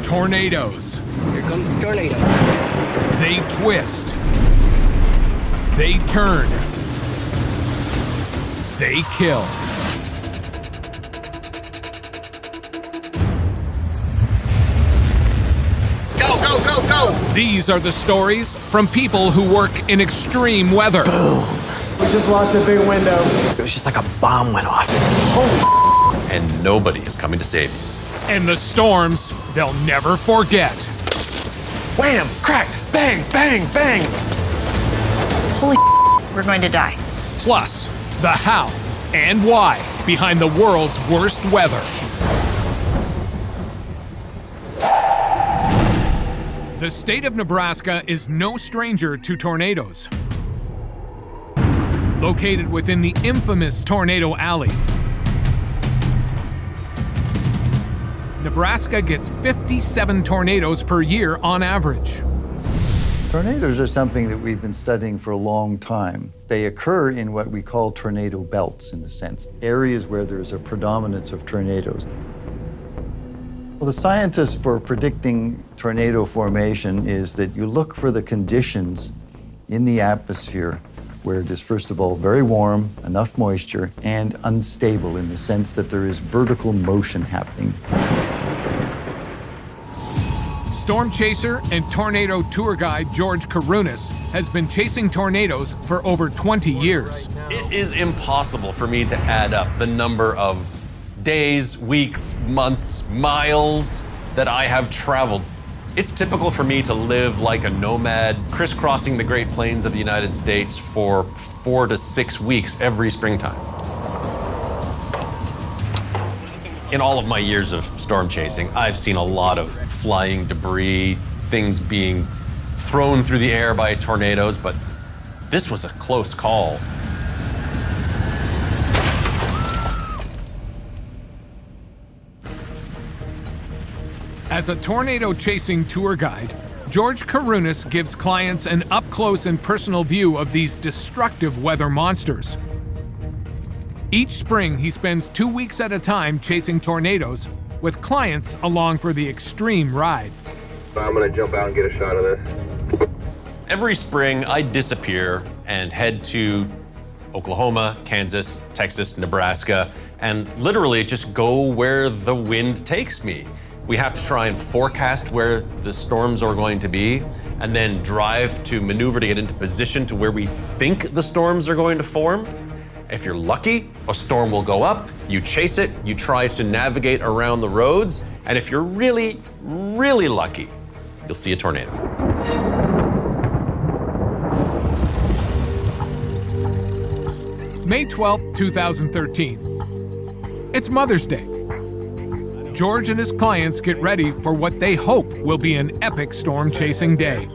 Tornadoes. Here comes the tornado. They twist. They turn. They kill. Go, go, go, go! These are the stories from people who work in extreme weather. Boom. We just lost a big window. It was just like a bomb went off. Holy And nobody is coming to save you. And the storms they'll never forget. Wham! Crack! Bang! Bang! Bang! Holy we're going to die. Plus, the how and why behind the world's worst weather. The state of Nebraska is no stranger to tornadoes. Located within the infamous Tornado Alley, Nebraska gets 57 tornadoes per year on average. Tornadoes are something that we've been studying for a long time. They occur in what we call tornado belts, in a sense, areas where there's a predominance of tornadoes. Well, the scientists for predicting tornado formation is that you look for the conditions in the atmosphere where it is, first of all, very warm, enough moisture, and unstable in the sense that there is vertical motion happening. Storm chaser and tornado tour guide George Karunas has been chasing tornadoes for over 20 years. It is impossible for me to add up the number of days, weeks, months, miles that I have traveled. It's typical for me to live like a nomad, crisscrossing the Great Plains of the United States for 4 to 6 weeks every springtime. In all of my years of storm chasing, I've seen a lot of flying debris, things being thrown through the air by tornadoes, but this was a close call. As a tornado chasing tour guide, George Karunas gives clients an up-close and personal view of these destructive weather monsters. Each spring, he spends 2 weeks at a time chasing tornadoes, with clients along for the extreme ride. I'm gonna jump out and get a shot of this. Every spring, I disappear and head to Oklahoma, Kansas, Texas, Nebraska, and literally just go where the wind takes me. We have to try and forecast where the storms are going to be, and then drive to maneuver to get into position to where we think the storms are going to form. If you're lucky, a storm will go up, you chase it, you try to navigate around the roads, and if you're really, really lucky, you'll see a tornado. May 12th, 2013. It's Mother's Day. George and his clients get ready for what they hope will be an epic storm chasing day.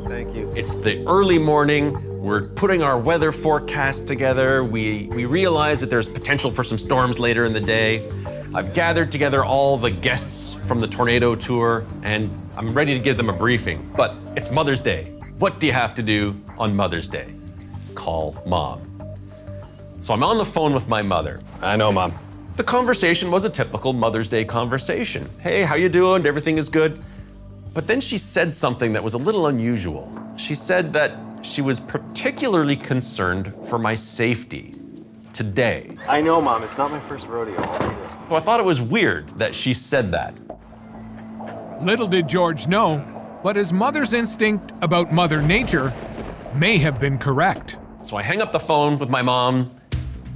Thank you. It's the early morning. We're putting our weather forecast together. We realize that there's potential for some storms later in the day. I've gathered together all the guests from the tornado tour, and I'm ready to give them a briefing. But it's Mother's Day. What do you have to do on Mother's Day? Call Mom. So I'm on the phone with my mother. I know, Mom. The conversation was a typical Mother's Day conversation. Hey, how you doing? Everything is good? But then she said something that was a little unusual. She said that she was particularly concerned for my safety today. I know, Mom. It's not my first rodeo. So I thought it was weird that she said that. Little did George know, but his mother's instinct about Mother Nature may have been correct. So I hang up the phone with my mom.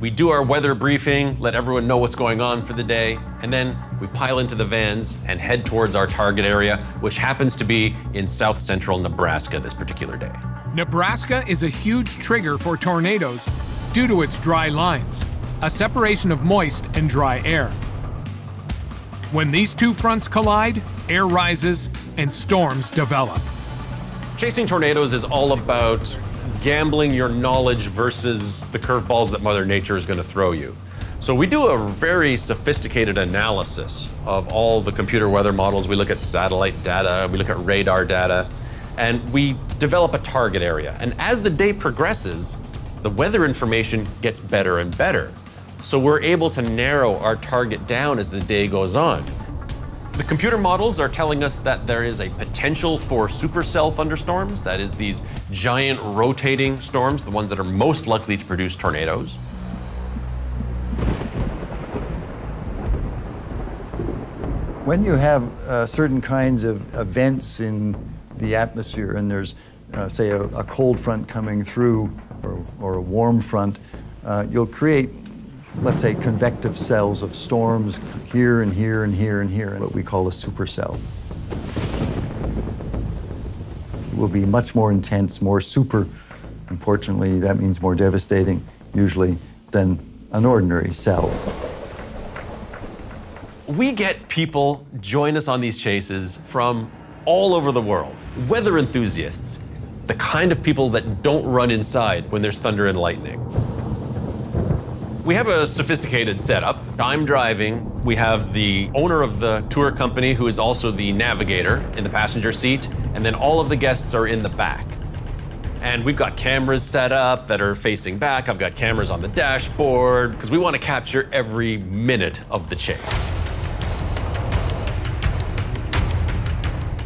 We do our weather briefing, let everyone know what's going on for the day, and then we pile into the vans and head towards our target area, which happens to be in south central Nebraska this particular day. Nebraska is a huge trigger for tornadoes due to its dry lines, a separation of moist and dry air. When these two fronts collide, air rises and storms develop. Chasing tornadoes is all about gambling your knowledge versus the curveballs that Mother Nature is going to throw you. So we do a very sophisticated analysis of all the computer weather models. We look at satellite data, we look at radar data, and we develop a target area. And as the day progresses, the weather information gets better and better. So we're able to narrow our target down as the day goes on. The computer models are telling us that there is a potential for supercell thunderstorms, that is these giant rotating storms, the ones that are most likely to produce tornadoes. When you have certain kinds of events in the atmosphere, and there's, say, a cold front coming through or a warm front, you'll create, let's say, convective cells of storms here and here and here and here, what we call a supercell. It will be much more intense, more super. Unfortunately, that means more devastating, usually, than an ordinary cell. We get people join us on these chases from all over the world. Weather enthusiasts, the kind of people that don't run inside when there's thunder and lightning. We have a sophisticated setup. I'm driving. We have the owner of the tour company, who is also the navigator, in the passenger seat, and then all of the guests are in the back. And we've got cameras set up that are facing back. I've got cameras on the dashboard, because we want to capture every minute of the chase.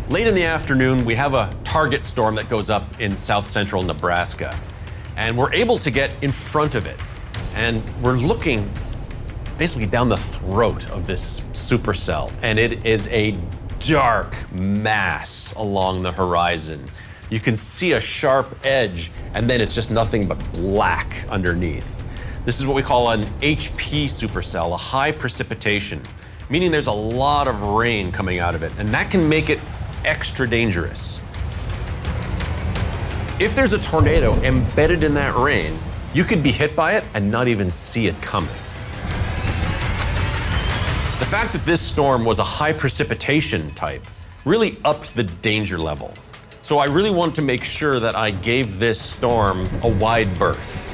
Late in the afternoon, we have a target storm that goes up in south central Nebraska, and we're able to get in front of it. And we're looking basically down the throat of this supercell, and it is a dark mass along the horizon. You can see a sharp edge, and then it's just nothing but black underneath. This is what we call an HP supercell, a high precipitation, meaning there's a lot of rain coming out of it, and that can make it extra dangerous. If there's a tornado embedded in that rain, you could be hit by it and not even see it coming. The fact that this storm was a high precipitation type really upped the danger level. So I really wanted to make sure that I gave this storm a wide berth.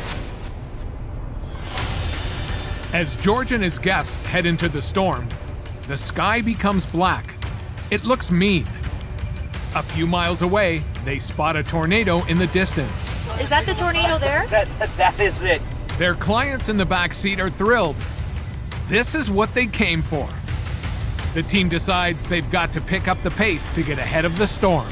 As George and his guests head into the storm, the sky becomes black. It looks mean. A few miles away, they spot a tornado in the distance. Is that the tornado there? That is it. Their clients in the back seat are thrilled. This is what they came for. The team decides they've got to pick up the pace to get ahead of the storm.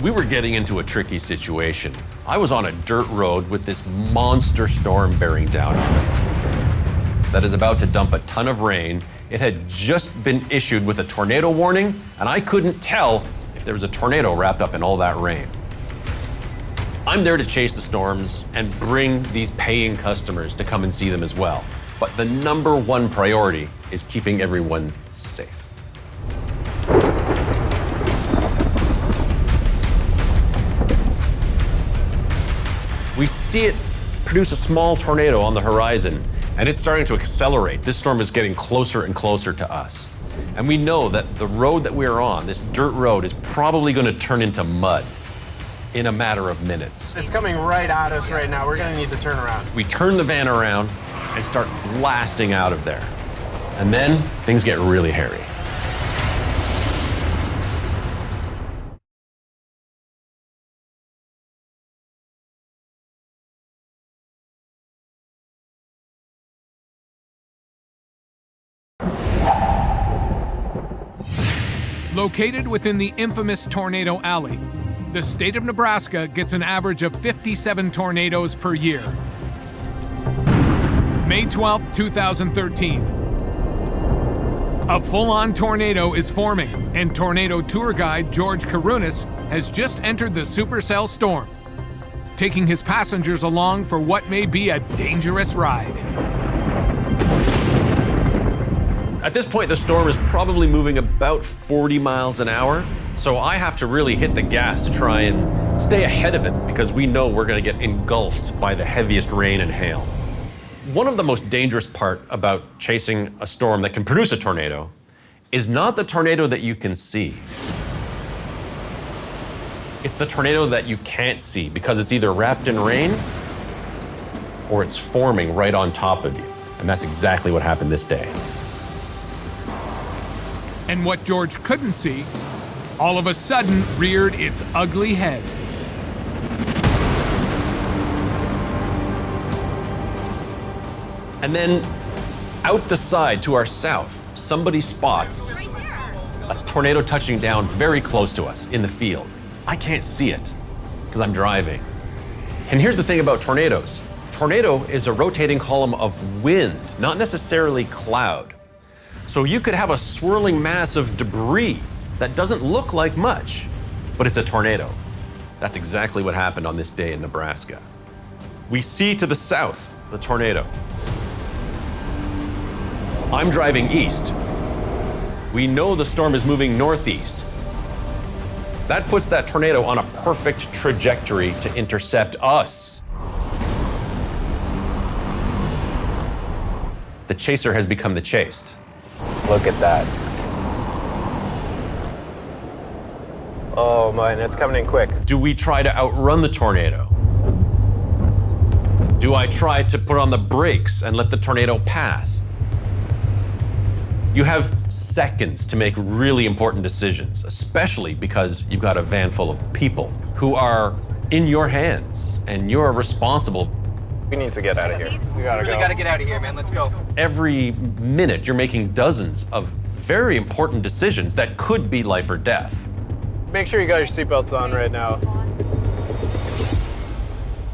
We were getting into a tricky situation. I was on a dirt road with this monster storm bearing down on us that is about to dump a ton of rain. It had just been issued with a tornado warning, and I couldn't tell if there was a tornado wrapped up in all that rain. I'm there to chase the storms and bring these paying customers to come and see them as well. But the number one priority is keeping everyone safe. We see it produce a small tornado on the horizon, and it's starting to accelerate. This storm is getting closer and closer to us. And we know that the road that we're on, this dirt road, is probably going to turn into mud in a matter of minutes. It's coming right at us right now. We're gonna need to turn around. We turn the van around and start blasting out of there. And then things get really hairy. Located within the infamous Tornado Alley, the state of Nebraska gets an average of 57 tornadoes per year. May 12, 2013. A full-on tornado is forming, and tornado tour guide George Karunas has just entered the supercell storm, taking his passengers along for what may be a dangerous ride. At this point, the storm is probably moving about 40 miles an hour, so I have to really hit the gas to try and stay ahead of it because we know we're going to get engulfed by the heaviest rain and hail. One of the most dangerous part about chasing a storm that can produce a tornado is not the tornado that you can see. It's the tornado that you can't see because it's either wrapped in rain or it's forming right on top of you. And that's exactly what happened this day. And what George couldn't see, all of a sudden reared its ugly head. And then Out the side to our south, somebody spots a tornado touching down very close to us in the field. I can't see it because I'm driving. And here's the thing about tornadoes. Tornado is a rotating column of wind, not necessarily cloud. So you could have a swirling mass of debris that doesn't look like much, but it's a tornado. That's exactly what happened on this day in Nebraska. We see to the south the tornado. I'm driving east. We know the storm is moving northeast. That puts that tornado on a perfect trajectory to intercept us. The chaser has become the chased. Look at that. Oh man, it's coming in quick. Do we try to outrun the tornado? Do I try to put on the brakes and let the tornado pass? You have seconds to make really important decisions, especially because you've got a van full of people who are in your hands and you're responsible. We need to get out of here. We gotta go. Gotta get out of here, man. Let's go. Every minute you're making dozens of very important decisions that could be life or death. Make sure you got your seatbelts on right now.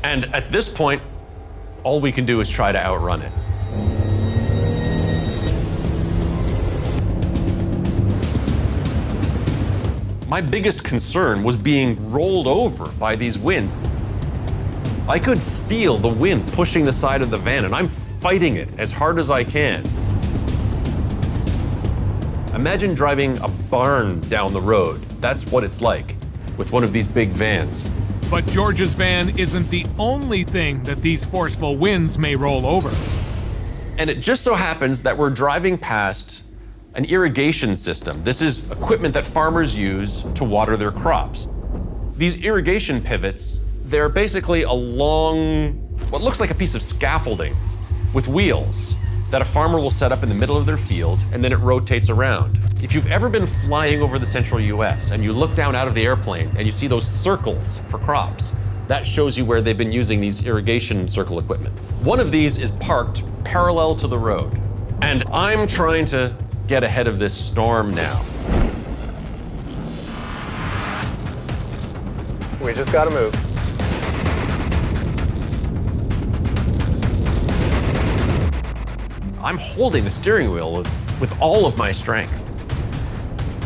And at this point, all we can do is try to outrun it. My biggest concern was being rolled over by these winds. I could feel the wind pushing the side of the van, and I'm fighting it as hard as I can. Imagine driving a barn down the road. That's what it's like with one of these big vans. But George's van isn't the only thing that these forceful winds may roll over. And it just so happens that we're driving past an irrigation system. This is equipment that farmers use to water their crops. These irrigation pivots, they're basically a long, what looks like a piece of scaffolding with wheels that a farmer will set up in the middle of their field, and then it rotates around. If you've ever been flying over the central US and you look down out of the airplane and you see those circles for crops, that shows you where they've been using these irrigation circle equipment. One of these is parked parallel to the road, and I'm trying to get ahead of this storm now. We just gotta move. I'm holding the steering wheel with all of my strength.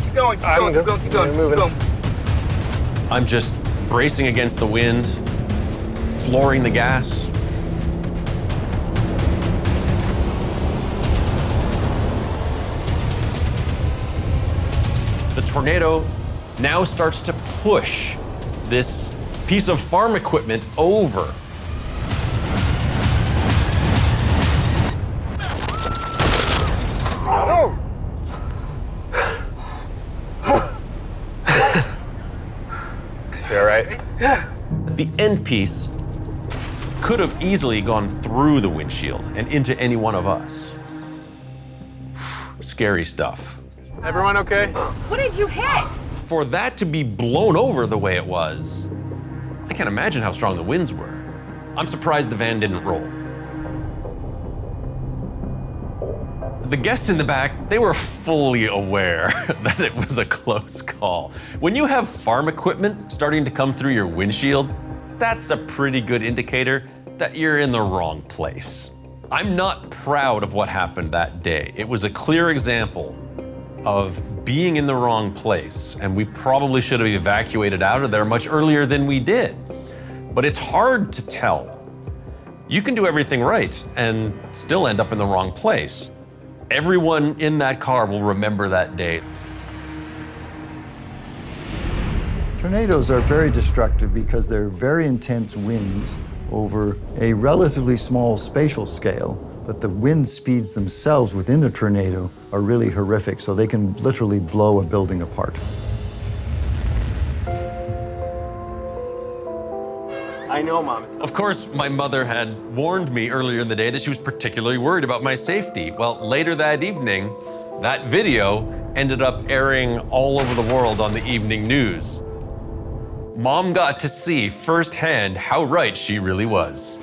Keep going, keep going, keep going, keep going, moving. keep going. I'm just bracing against the wind, flooring the gas. The tornado now starts to push this piece of farm equipment over. You all right? The end piece could have easily gone through the windshield and into any one of us. Scary stuff. Everyone okay? What did you hit? For that to be blown over the way it was, I can't imagine how strong the winds were. I'm surprised the van didn't roll. The guests in the back, they were fully aware that it was a close call. When you have farm equipment starting to come through your windshield, that's a pretty good indicator that you're in the wrong place. I'm not proud of what happened that day. It was a clear example of being in the wrong place, and we probably should have evacuated out of there much earlier than we did. But it's hard to tell. You can do everything right and still end up in the wrong place. Everyone in that car will remember that day. Tornadoes are very destructive because they're very intense winds over a relatively small spatial scale, but the wind speeds themselves within a tornado are really horrific, so they can literally blow a building apart. I know, Mom. Of course, my mother had warned me earlier in the day that she was particularly worried about my safety. Well, later that evening, that video ended up airing all over the world on the evening news. Mom got to see firsthand how right she really was.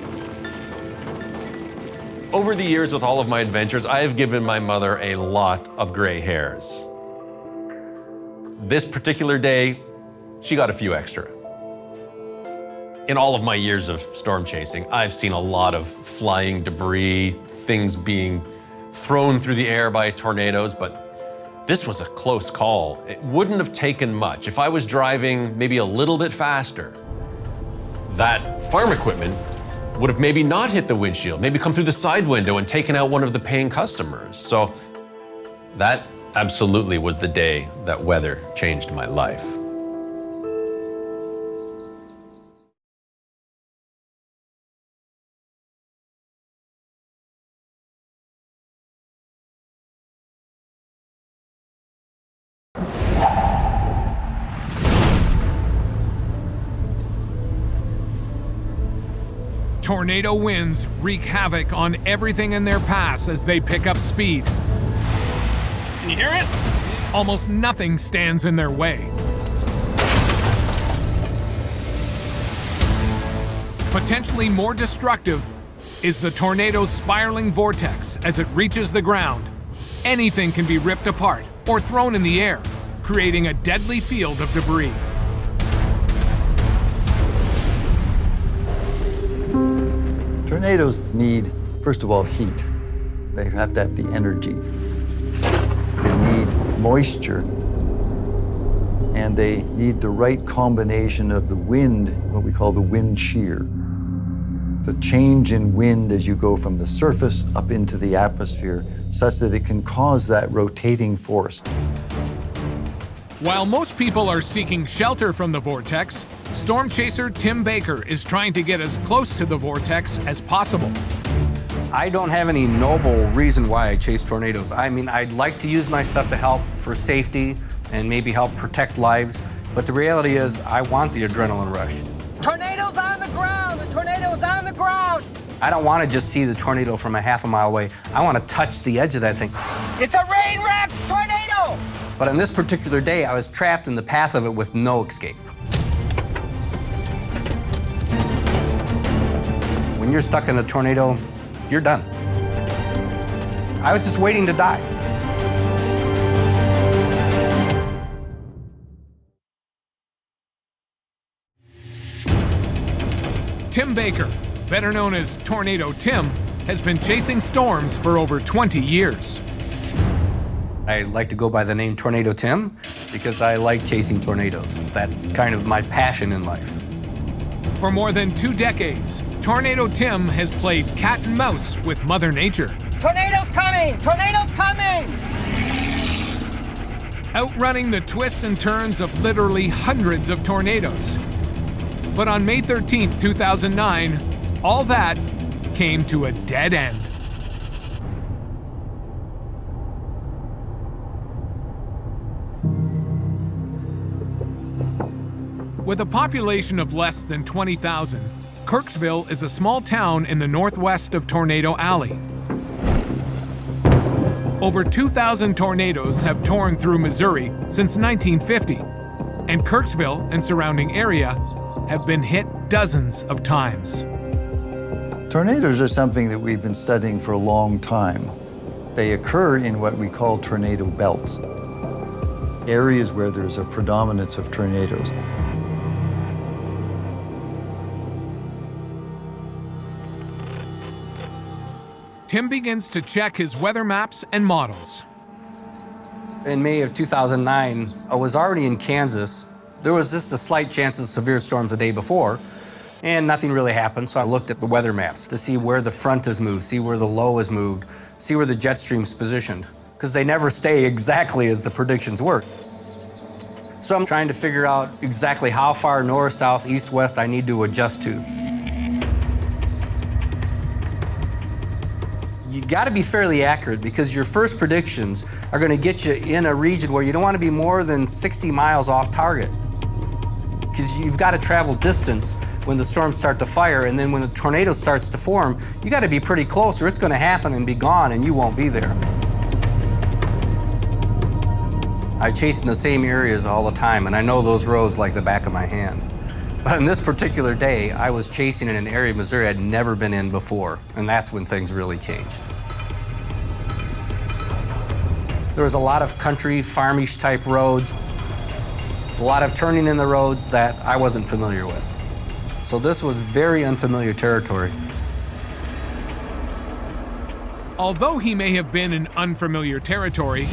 Over the years with all of my adventures, I have given my mother a lot of gray hairs. This particular day, she got a few extra. In all of my years of storm chasing, I've seen a lot of flying debris, things being thrown through the air by tornadoes, but this was a close call. It wouldn't have taken much. If I was driving maybe a little bit faster, that farm equipment would have maybe not hit the windshield, maybe come through the side window and taken out one of the paying customers. So that absolutely was the day that weather changed my life. Tornado winds wreak havoc on everything in their paths as they pick up speed. Can you hear it? Almost nothing stands in their way. Potentially more destructive is the tornado's spiraling vortex as it reaches the ground. Anything can be ripped apart or thrown in the air, creating a deadly field of debris. Tornadoes need, first of all, heat. They have to have the energy. They need moisture. And they need the right combination of the wind, what we call the wind shear. The change in wind as you go from the surface up into the atmosphere, such that it can cause that rotating force. While most people are seeking shelter from the vortex, storm chaser Tim Baker is trying to get as close to the vortex as possible. I don't have any noble reason why I chase tornadoes. I mean, I'd like to use my stuff to help for safety and maybe help protect lives, but the reality is I want the adrenaline rush. Tornado's on the ground! The tornado's on the ground! I don't want to just see the tornado from a half a mile away. I want to touch the edge of that thing. It's a rain-wrapped tornado! But on this particular day, I was trapped in the path of it with no escape. When you're stuck in a tornado, you're done. I was just waiting to die. Tim Baker, better known as Tornado Tim, has been chasing storms for over 20 years. I like to go by the name Tornado Tim because I like chasing tornadoes. That's kind of my passion in life. For more than 2 decades, Tornado Tim has played cat and mouse with Mother Nature. Tornado's coming! Tornado's coming! Outrunning the twists and turns of literally hundreds of tornadoes. But on May 13, 2009, all that came to a dead end. With a population of less than 20,000, Kirksville is a small town in the northwest of Tornado Alley. Over 2,000 tornadoes have torn through Missouri since 1950, and Kirksville and surrounding area have been hit dozens of times. Tornadoes are something that we've been studying for a long time. They occur in what we call tornado belts, areas where there's a predominance of tornadoes. Tim begins to check his weather maps and models. In May of 2009, I was already in Kansas. There was just a slight chance of severe storms the day before, and nothing really happened, so I looked at the weather maps to see where the front has moved, see where the low has moved, see where the jet stream's positioned, because they never stay exactly as the predictions work. So I'm trying to figure out exactly how far north, south, east, west I need to adjust to. You got to be fairly accurate because your first predictions are going to get you in a region where you don't want to be more than 60 miles off target. Because you've got to travel distance when the storms start to fire, and then when the tornado starts to form, you got to be pretty close or it's going to happen and be gone and you won't be there. I chase in the same areas all the time and I know those roads like the back of my hand. But on this particular day, I was chasing in an area of Missouri I'd never been in before, and that's when things really changed. There was a lot of country, farmish type roads, a lot of turning in the roads that I wasn't familiar with. So this was very unfamiliar territory. Although he may have been in unfamiliar territory,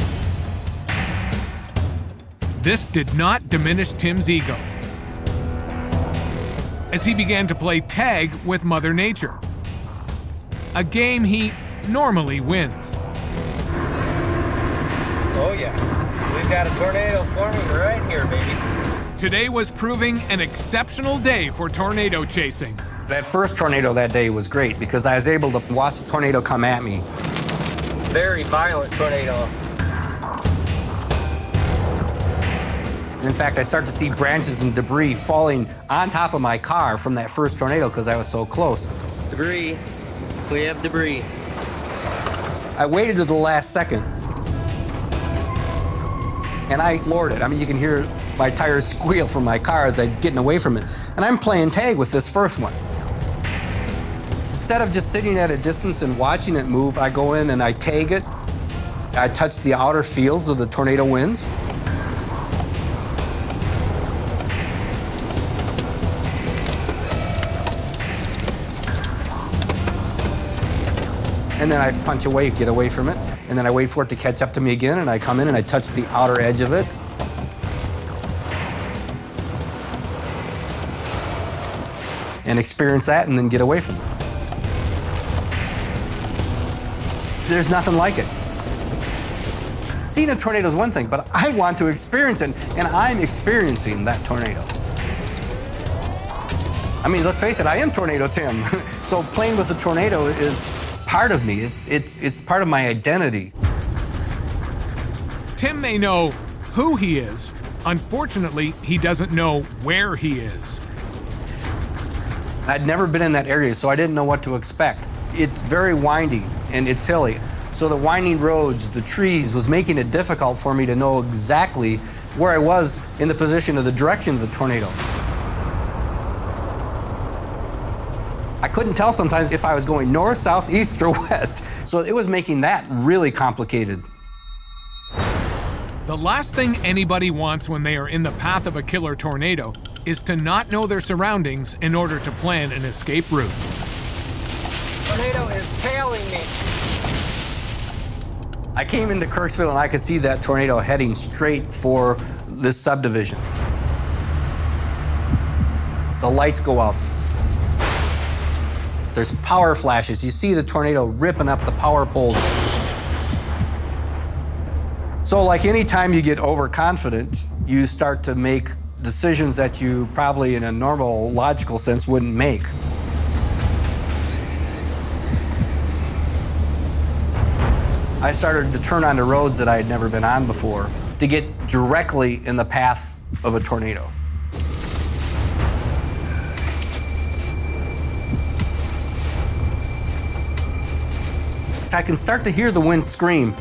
this did not diminish Tim's ego, as he began to play tag with Mother Nature, a game he normally wins. Oh yeah, we've got a tornado forming right here, baby. Today was proving an exceptional day for tornado chasing. That first tornado that day was great because I was able to watch the tornado come at me. Very violent tornado. In fact, I start to see branches and debris falling on top of my car from that first tornado because I was so close. Debris. We have debris. I waited to the last second, and I floored it. I mean, you can hear my tires squeal from my car as I'm getting away from it. And I'm playing tag with this first one. Instead of just sitting at a distance and watching it move, I go in and I tag it. I touch the outer fields of the tornado winds. And then I punch away, get away from it. And then I wait for it to catch up to me again, and I come in and I touch the outer edge of it. And experience that and then get away from it. There's nothing like it. Seeing a tornado is one thing, but I want to experience it, and I'm experiencing that tornado. I mean, let's face it, I am Tornado Tim. So playing with the tornado is part of me. It's part of my identity. Tim may know who he is. Unfortunately, he doesn't know where he is. I'd never been in that area, so I didn't know what to expect. It's very windy and it's hilly. So the winding roads, the trees, was making it difficult for me to know exactly where I was in the position of the direction of the tornado. I couldn't tell sometimes if I was going north, south, east, or west. So it was making that really complicated. The last thing anybody wants when they are in the path of a killer tornado is to not know their surroundings in order to plan an escape route. Tornado is tailing me. I came into Kirksville and I could see that tornado heading straight for this subdivision. The lights go out. There's power flashes. You see the tornado ripping up the power poles. So like any time you get overconfident, you start to make decisions that you probably in a normal, logical sense wouldn't make. I started to turn onto roads that I had never been on before to get directly in the path of a tornado. I can start to hear the wind scream.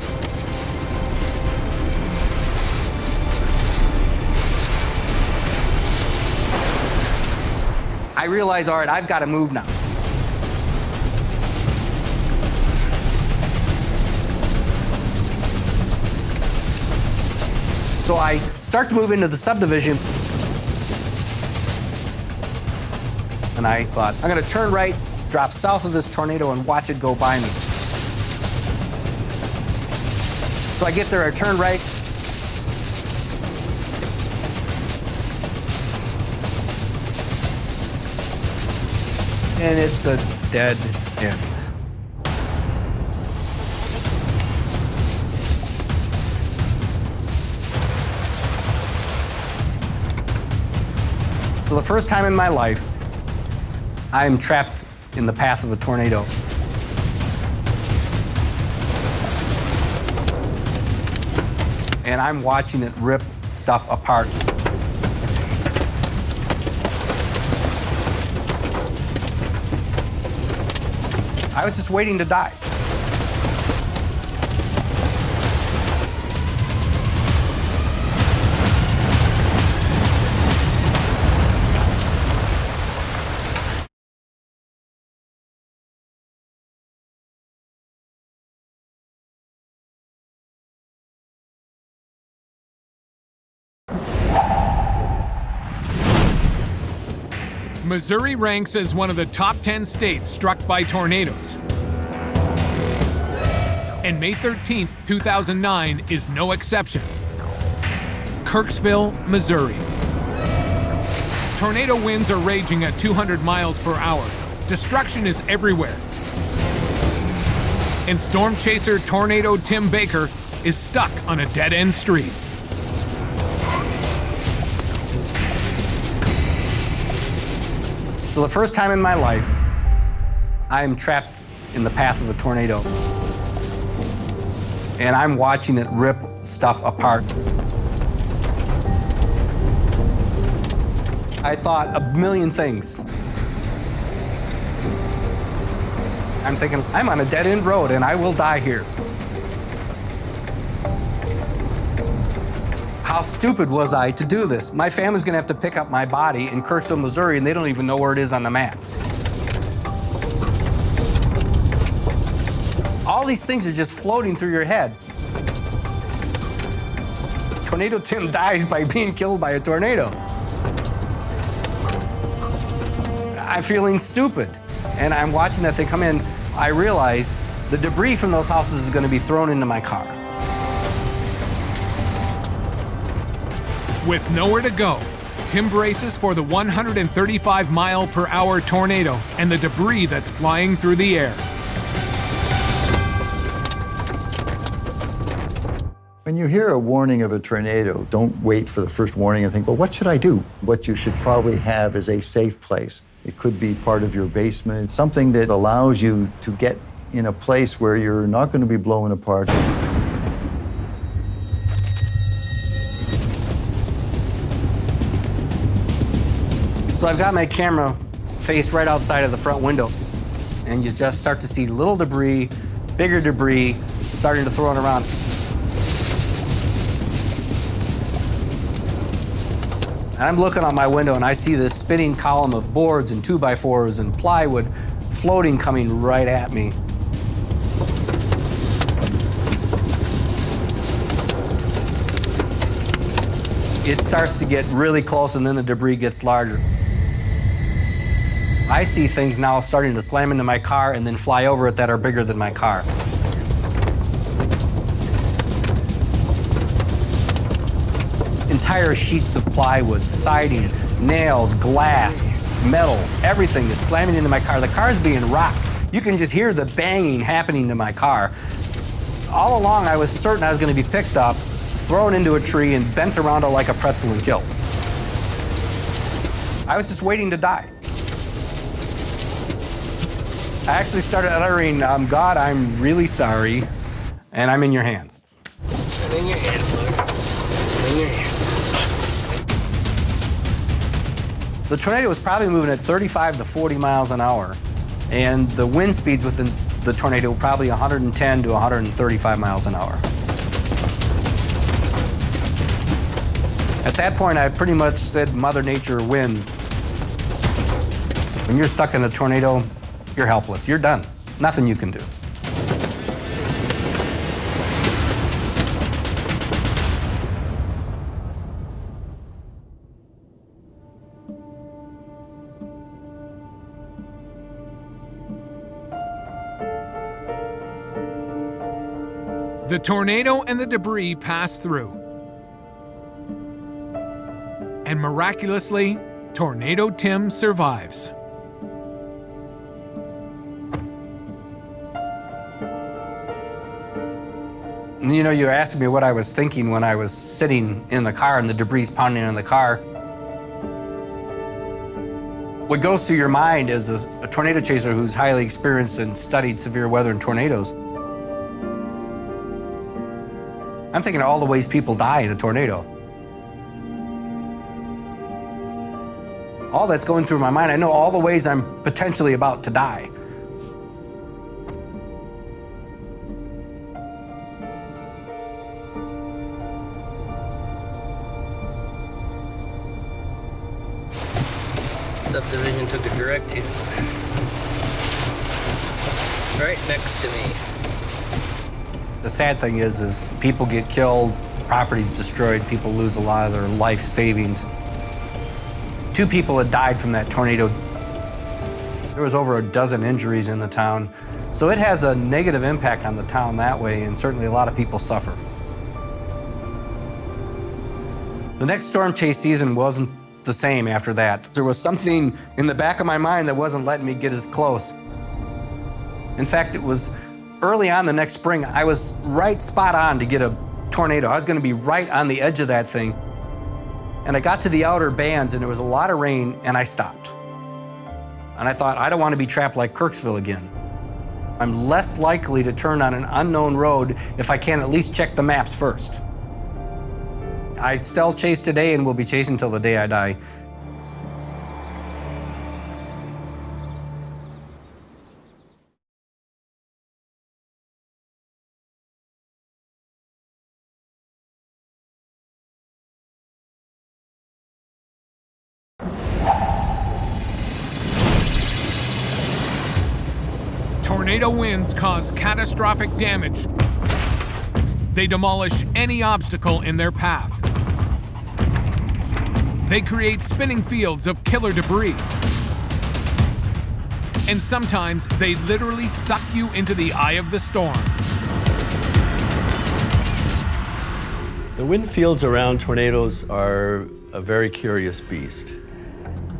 I realize, all right, I've got to move now. So I start to move into the subdivision. And I thought, I'm going to turn right, drop south of this tornado, and watch it go by me. So I get there, I turn right. And it's a dead end. So the first time in my life, I'm trapped in the path of a tornado. And I'm watching it rip stuff apart. I was just waiting to die. Missouri ranks as one of the top 10 states struck by tornadoes. And May 13, 2009 is no exception. Kirksville, Missouri. Tornado winds are raging at 200 miles per hour. Destruction is everywhere. And stormchaser Tornado Tim Baker is stuck on a dead-end street. So the first time in my life, I am trapped in the path of a tornado. And I'm watching it rip stuff apart. I thought a million things. I'm thinking, I'm on a dead-end road and I will die here. How stupid was I to do this? My family's gonna have to pick up my body in Kirksville, Missouri, and they don't even know where it is on the map. All these things are just floating through your head. Tornado Tim dies by being killed by a tornado. I'm feeling stupid. And I'm watching that thing come in. I realize the debris from those houses is gonna be thrown into my car. With nowhere to go, Tim braces for the 135-mile-per-hour tornado and the debris that's flying through the air. When you hear a warning of a tornado, don't wait for the first warning and think, well, what should I do? What you should probably have is a safe place. It could be part of your basement, something that allows you to get in a place where you're not going to be blown apart. So I've got my camera faced right outside of the front window, and you just start to see little debris, bigger debris, starting to throw it around. And I'm looking out my window and I see this spinning column of boards and 2x4s and plywood floating coming right at me. It starts to get really close and then the debris gets larger. I see things now starting to slam into my car and then fly over it that are bigger than my car. Entire sheets of plywood, siding, nails, glass, metal, everything is slamming into my car. The car's being rocked. You can just hear the banging happening to my car. All along, I was certain I was going to be picked up, thrown into a tree, and bent around like a pretzel and killed. I was just waiting to die. I actually started uttering, God, I'm really sorry, and I'm in your hands. I'm in your hands, Lord. I'm in your hands. The tornado was probably moving at 35 to 40 miles an hour, and the wind speeds within the tornado were probably 110 to 135 miles an hour. At that point, I pretty much said Mother Nature wins. When you're stuck in a tornado, you're helpless. You're done. Nothing you can do. The tornado and the debris pass through. And miraculously, Tornado Tim survives. You know, you asked me what I was thinking when I was sitting in the car and the debris pounding in the car. What goes through your mind as a tornado chaser who's highly experienced and studied severe weather and tornadoes, I'm thinking of all the ways people die in a tornado. All that's going through my mind. I know all the ways I'm potentially about to die. Subdivision took a direct hit. Right next to me. The sad thing is people get killed, property's destroyed, people lose a lot of their life savings. 2 people had died from that tornado. There was over a dozen injuries in the town. So it has a negative impact on the town that way, and certainly a lot of people suffer. The next storm chase season wasn't the same after that. There was something in the back of my mind that wasn't letting me get as close. In fact, it was early on the next spring, I was right spot on to get a tornado. I was gonna be right on the edge of that thing. And I got to the outer bands and there was a lot of rain and I stopped. And I thought, I don't want to be trapped like Kirksville again. I'm less likely to turn on an unknown road if I can at least check the maps first. I still chase today and will be chasing till the day I die. Tornado winds cause catastrophic damage. They demolish any obstacle in their path. They create spinning fields of killer debris. And sometimes they literally suck you into the eye of the storm. The wind fields around tornadoes are a very curious beast.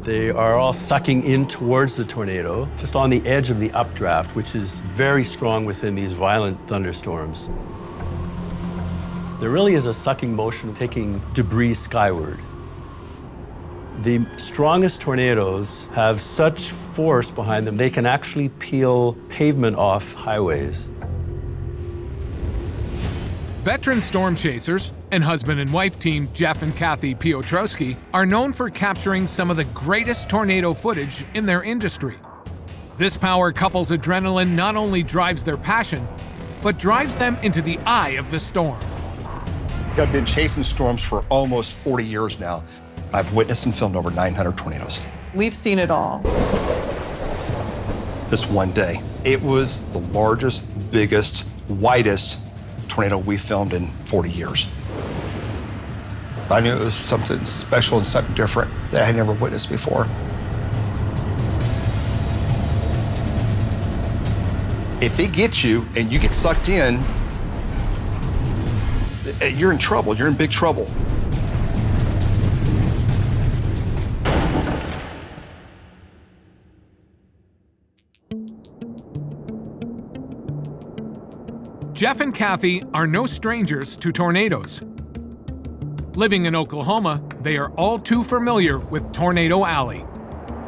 They are all sucking in towards the tornado, just on the edge of the updraft, which is very strong within these violent thunderstorms. There really is a sucking motion taking debris skyward. The strongest tornadoes have such force behind them, they can actually peel pavement off highways. Veteran storm chasers and husband and wife team Jeff and Kathy Piotrowski are known for capturing some of the greatest tornado footage in their industry. This power couple's adrenaline not only drives their passion, but drives them into the eye of the storm. I've been chasing storms for almost 40 years now. I've witnessed and filmed over 900 tornadoes. We've seen it all. This one day, it was the largest, biggest, widest tornado we filmed in 40 years. I knew it was something special and something different that I had never witnessed before. If it gets you and you get sucked in, you're in trouble. You're in big trouble. Jeff and Kathy are no strangers to tornadoes. Living in Oklahoma, they are all too familiar with Tornado Alley.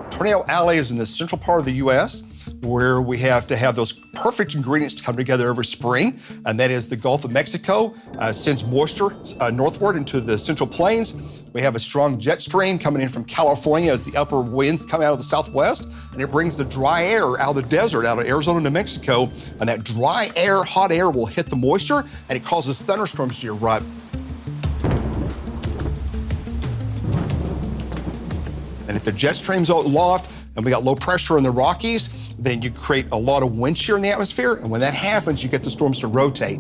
Tornado Alley is in the central part of the U.S. where we have to have those perfect ingredients to come together every spring, and that is the Gulf of Mexico sends moisture northward into the Central Plains. We have a strong jet stream coming in from California as the upper winds come out of the southwest, and it brings the dry air out of the desert, out of Arizona to Mexico, and that dry air, hot air will hit the moisture, and it causes thunderstorms to erupt. And if the jet stream's aloft and we got low pressure in the Rockies, then you create a lot of wind shear in the atmosphere. And when that happens, you get the storms to rotate.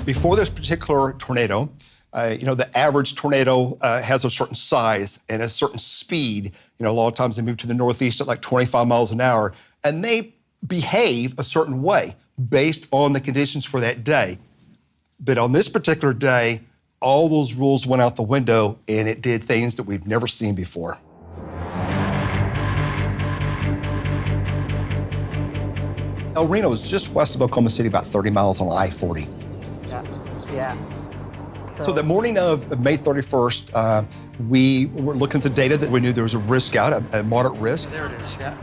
Before this particular tornado, the average tornado has a certain size and a certain speed. A lot of times they move to the northeast at like 25 miles an hour, and they behave a certain way based on the conditions for that day. But on this particular day, all those rules went out the window, and it did things that we've never seen before. Reno is just west of Oklahoma City, about 30 miles on I-40. Yeah. So the morning of May 31st, we were looking at the data that we knew there was a risk out, a moderate risk. There it is, yeah.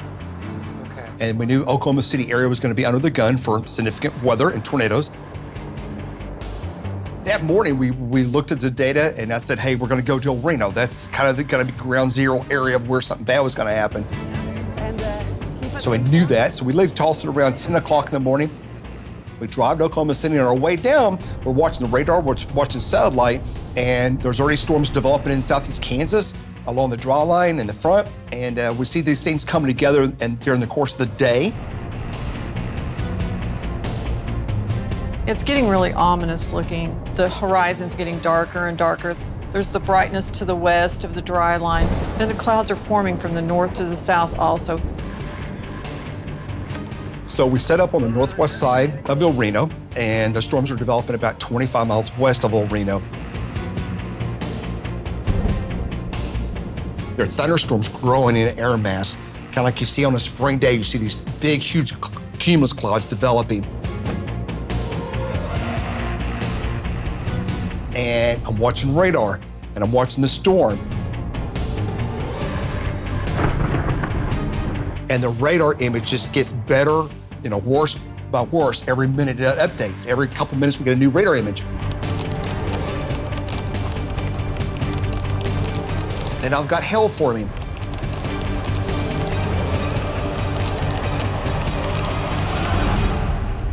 Okay. And we knew Oklahoma City area was going to be under the gun for significant weather and tornadoes. That morning, we looked at the data, and I said, hey, we're going to go to Reno. That's kind of going to be ground zero area of where something bad was going to happen. So we knew that. So we left Tulsa around 10 o'clock in the morning. We drive to Oklahoma City. On our way down, we're watching the radar, we're watching satellite, and there's already storms developing in southeast Kansas along the draw line in the front. And we see these things coming together and during the course of the day. It's getting really ominous looking. The horizon's getting darker and darker. There's the brightness to the west of the dry line. Then the clouds are forming from the north to the south also. So we set up on the northwest side of El Reno, and the storms are developing about 25 miles west of El Reno. There are thunderstorms growing in air mass, kind of like you see on a spring day. You see these big, huge cumulus clouds developing. And I'm watching radar, and I'm watching the storm. And the radar image just gets better, worse by worse every minute it updates. Every couple minutes we get a new radar image. And I've got hail forming.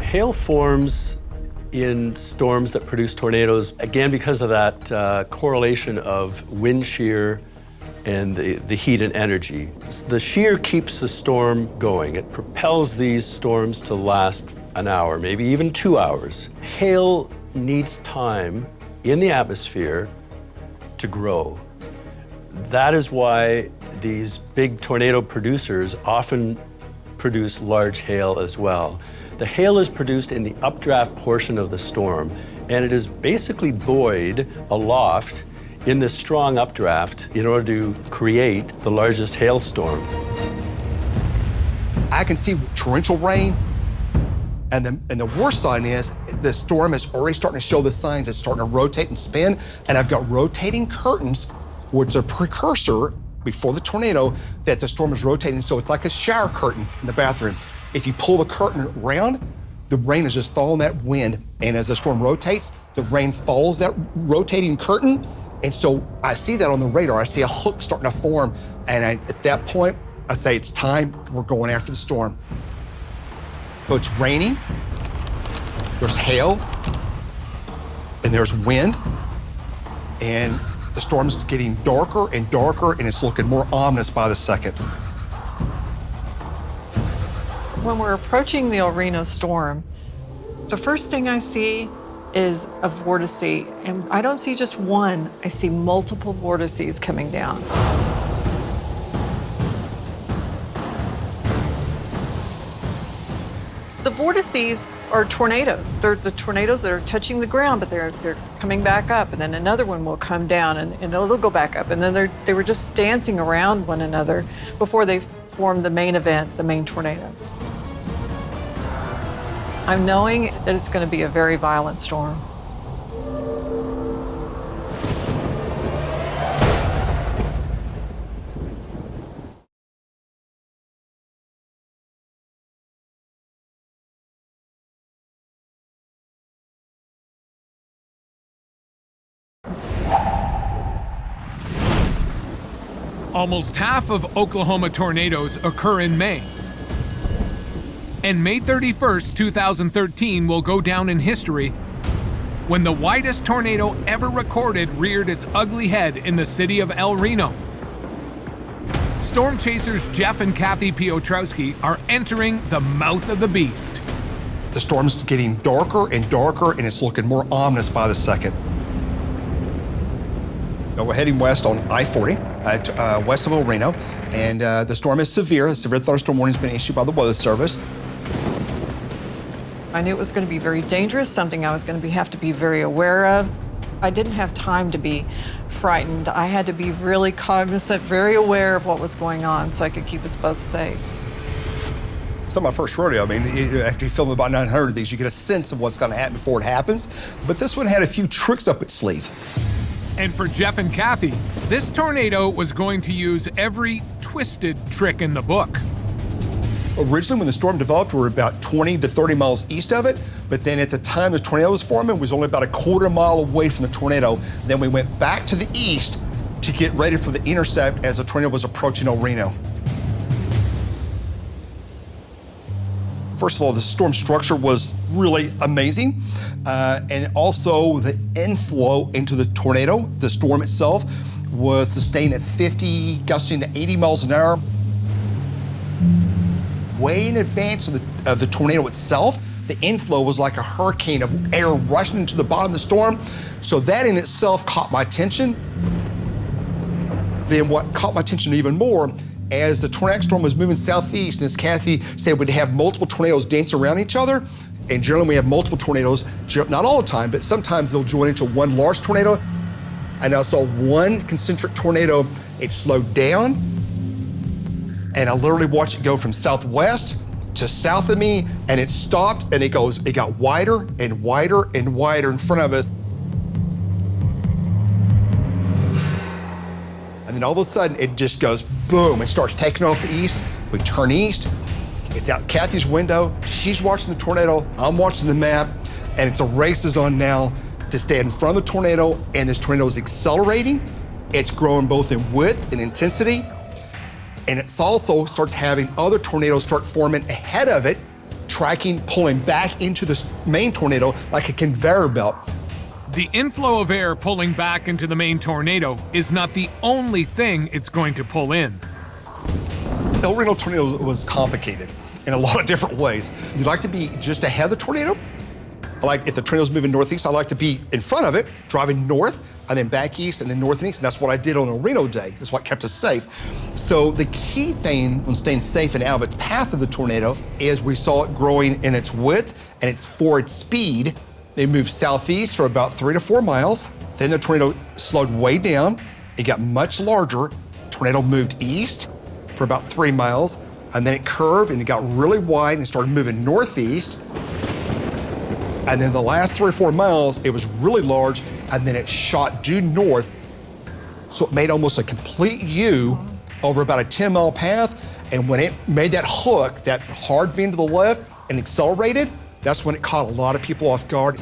Hail forms in storms that produce tornadoes, again, because of that correlation of wind shear and the heat and energy. The shear keeps the storm going. It propels these storms to last an hour, maybe even 2 hours. Hail needs time in the atmosphere to grow. That is why these big tornado producers often produce large hail as well. The hail is produced in the updraft portion of the storm, and it is basically buoyed aloft in this strong updraft in order to create the largest hailstorm. I can see torrential rain, and the worst sign is the storm is already starting to show the signs. It's starting to rotate and spin, and I've got rotating curtains, which is a precursor before the tornado that the storm is rotating. So it's like a shower curtain in the bathroom. If you pull the curtain around, the rain is just following that wind, and as the storm rotates, the rain follows that rotating curtain. And so I see that on the radar. I see a hook starting to form, and at that point, I say it's time, we're going after the storm. So it's raining, there's hail, and there's wind, and the storm is getting darker and darker, and it's looking more ominous by the second. When we're approaching the El Reno storm, the first thing I see is a vortex, and I don't see just one, I see multiple vortices coming down. The vortices are tornadoes. They're the tornadoes that are touching the ground, but they're coming back up, and then another one will come down, and it'll go back up, and then they were just dancing around one another before they formed the main event, the main tornado. I'm knowing that it's going to be a very violent storm. Almost half of Oklahoma tornadoes occur in May. And May 31st, 2013 will go down in history when the widest tornado ever recorded reared its ugly head in the city of El Reno. Storm chasers Jeff and Kathy Piotrowski are entering the mouth of the beast. The storm's getting darker and darker, and it's looking more ominous by the second. Now we're heading west on I-40, west of El Reno, and the storm is severe. A severe thunderstorm warning has been issued by the Weather Service. I knew it was going to be very dangerous, something I was going to have to be very aware of. I didn't have time to be frightened. I had to be really cognizant, very aware of what was going on so I could keep us both safe. It's not my first rodeo. I mean, after you film about 900 of these, you get a sense of what's going to happen before it happens. But this one had a few tricks up its sleeve. And for Jeff and Kathy, this tornado was going to use every twisted trick in the book. Originally, when the storm developed, we were about 20 to 30 miles east of it. But then at the time the tornado was forming, it was only about a quarter mile away from the tornado. Then we went back to the east to get ready for the intercept as the tornado was approaching El Reno. First of all, the storm structure was really amazing. And also the inflow into the tornado, the storm itself, was sustained at 50, gusting to 80 miles an hour. Way in advance of the tornado itself, The inflow was like a hurricane of air rushing into the bottom of the storm. So that in itself caught my attention. Then what caught my attention even more, as the tornadic storm was moving southeast, and as Kathy said, we'd have multiple tornadoes dance around each other. And generally we have multiple tornadoes, not all the time, but sometimes they'll join into one large tornado. And I saw one concentric tornado, it slowed down, and I literally watched it go from southwest to south of me, and it stopped, and it got wider and wider and wider in front of us. And then all of a sudden, it just goes boom, and starts taking off the east. We turn east, it's out Kathy's window, she's watching the tornado, I'm watching the map, and it's a race is on now to stay in front of the tornado, and this tornado is accelerating. It's growing both in width and intensity, and it also starts having other tornadoes start forming ahead of it, tracking, pulling back into this main tornado like a conveyor belt. The inflow of air pulling back into the main tornado is not the only thing it's going to pull in. The Reno tornado was complicated in a lot of different ways. You'd like to be just ahead of the tornado. Like if the tornado's moving northeast, I like to be in front of it, driving north, and then back east, and then north and east, and that's what I did on a Reno day. That's what kept us safe. So the key thing when staying safe and out of its path of the tornado is we saw it growing in its width and its forward speed. They moved southeast for about 3 to 4 miles. Then the tornado slowed way down. It got much larger. Tornado moved east for about 3 miles, and then it curved and it got really wide and started moving northeast. And then the last 3 or 4 miles, it was really large, and then it shot due north. So it made almost a complete U over about a 10-mile path. And when it made that hook, that hard bend to the left and accelerated, that's when it caught a lot of people off guard.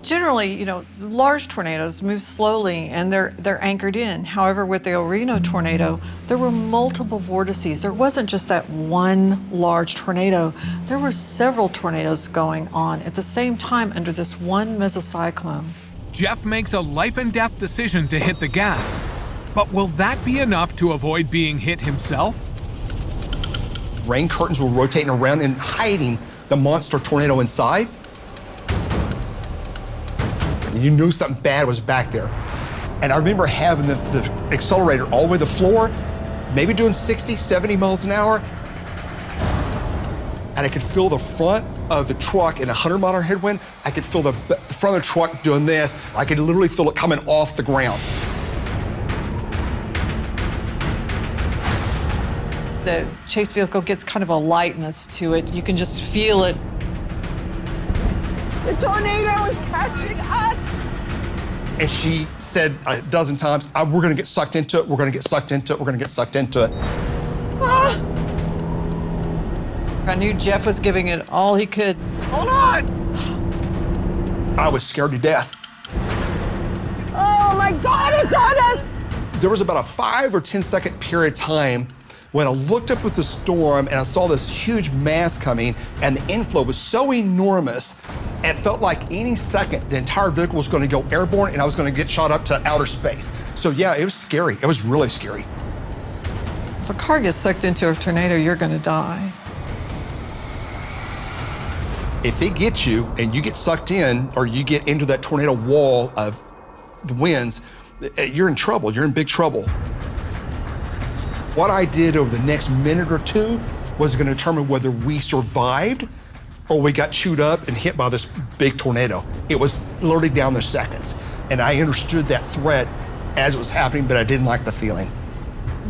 Generally, large tornadoes move slowly and they're anchored in. However, with the Reno tornado, there were multiple vortices. There wasn't just that one large tornado. There were several tornadoes going on at the same time under this one mesocyclone. Jeff makes a life and death decision to hit the gas. But will that be enough to avoid being hit himself? Rain curtains were rotating around and hiding the monster tornado inside. You knew something bad was back there. And I remember having the accelerator all the way to the floor, maybe doing 60, 70 miles an hour. And I could feel the front of the truck in a 100-mile headwind. I could feel the front of the truck doing this. I could literally feel it coming off the ground. The chase vehicle gets kind of a lightness to it. You can just feel it. The tornado is catching us! And she said a dozen times, we're gonna get sucked into it, we're gonna get sucked into it, we're gonna get sucked into it. Ah. I knew Jeff was giving it all he could. Hold on! I was scared to death. Oh my God, it got us! There was about a 5 or 10 second period of time when I looked up with the storm and I saw this huge mass coming, and the inflow was so enormous, it felt like any second the entire vehicle was gonna go airborne and I was gonna get shot up to outer space. So yeah, it was scary. It was really scary. If a car gets sucked into a tornado, you're gonna die. If it gets you and you get sucked in or you get into that tornado wall of winds, you're in trouble, you're in big trouble. What I did over the next minute or two was gonna determine whether we survived or we got chewed up and hit by this big tornado. It was literally down to seconds. And I understood that threat as it was happening, but I didn't like the feeling.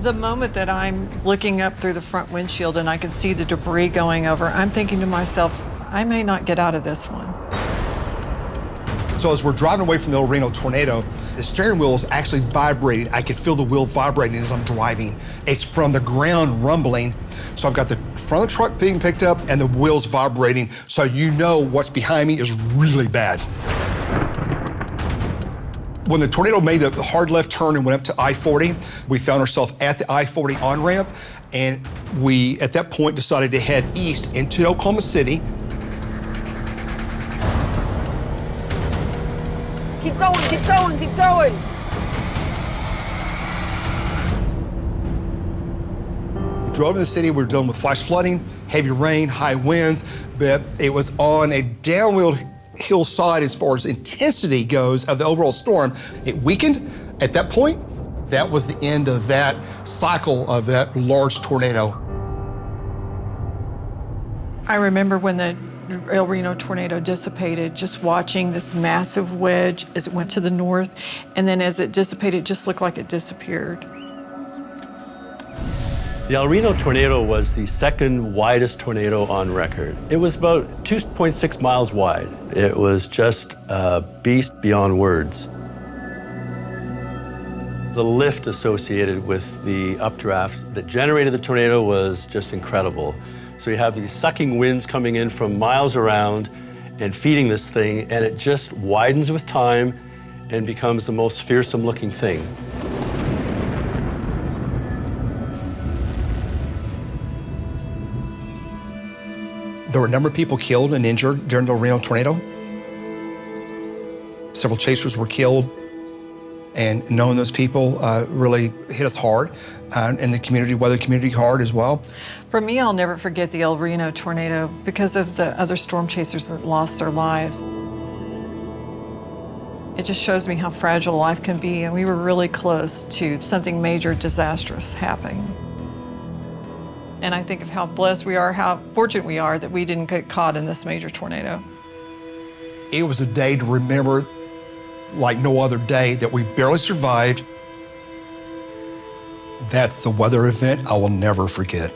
The moment that I'm looking up through the front windshield and I can see the debris going over, I'm thinking to myself, I may not get out of this one. So as we're driving away from the Reno tornado, the steering wheel is actually vibrating. I could feel the wheel vibrating as I'm driving. It's from the ground rumbling. So I've got the front of the truck being picked up and the wheels vibrating, so you know what's behind me is really bad. When the tornado made a hard left turn and went up to I-40, we found ourselves at the I-40 on-ramp, and we, at that point, decided to head east into Oklahoma City. Keep going, keep going, keep going! We drove to the city, we were dealing with flash flooding, heavy rain, high winds, but it was on a downward hillside as far as intensity goes of the overall storm. It weakened. At that point, that was the end of that cycle of that large tornado. I remember when the El Reno tornado dissipated, just watching this massive wedge as it went to the north, and then as it dissipated, it just looked like it disappeared. The El Reno tornado was the second widest tornado on record. It was about 2.6 miles wide. It was just a beast beyond words. The lift associated with the updraft that generated the tornado was just incredible. So you have these sucking winds coming in from miles around and feeding this thing, and it just widens with time and becomes the most fearsome looking thing. There were a number of people killed and injured during the Reno tornado. Several chasers were killed, and knowing those people really hit us hard, and the community, weather community hard as well. For me, I'll never forget the El Reno tornado because of the other storm chasers that lost their lives. It just shows me how fragile life can be, and we were really close to something major disastrous happening. And I think of how blessed we are, how fortunate we are that we didn't get caught in this major tornado. It was a day to remember like no other day, that we barely survived. That's the weather event I will never forget.